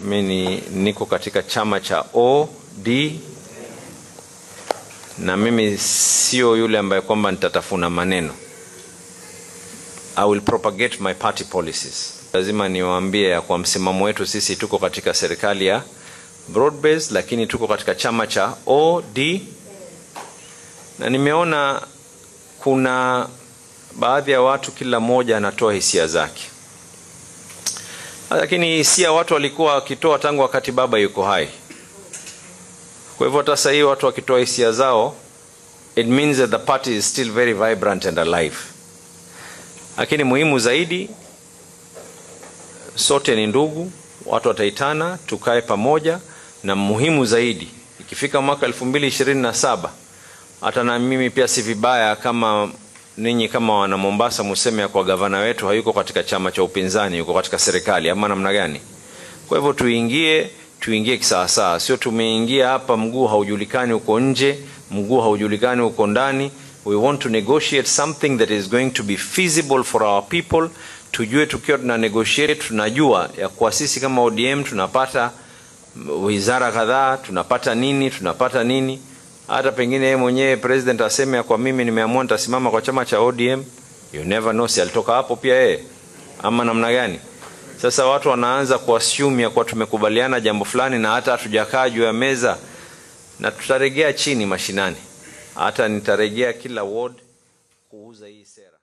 Mimi niko katika chama cha OD na mimi sio yule ambaye kwamba nitatafuna maneno. I will propagate my party policies. Lazima niwaambie ya kwa msimamo wetu sisi tuko katika serikali ya broad based, lakini tuko katika chama cha OD, na nimeona kuna baadhi ya watu kila mmoja anatoa hisia zake. Lakini hisia watu walikuwa wakitoa tangu wakati baba yuko hai. Kwa hivyo hata sasa watu wakitoa hisia zao, it means that the party is still very vibrant and alive. Lakini muhimu zaidi, sote ni ndugu, watu wataitana, tukae pamoja, na muhimu zaidi, ikifika mwaka 2027, hata na mimi pia si vibaya kama ninyi kama wana Mombasa museme kwa gavana wetu hayuko katika chama cha upinzani, yuko katika serikali, ama namna gani? Kwa hivyo tuingie kisawasawa, sio tumeingia hapa mguu haujulikani uko nje, mguu haujulikani uko ndani. We want to negotiate something that is going to be feasible for our people. Tujue tukiwa tuna negotiate, tunajua ya kwa sisi kama ODM tunapata wizara kadhaa, tunapata nini. Hata pengine yeye mwenyewe president aseme kwa mimi nimeamua nitasimama kwa chama cha ODM, you never know, si alitoka hapo pia yeye, ama namna gani? Sasa watu wanaanza kuassume ya kwa tumekubaliana jambo fulani na hata hatujakaa juu ya meza, na tutaregea chini mashinani. Hata nitarejea kila ward kuuza hii sera.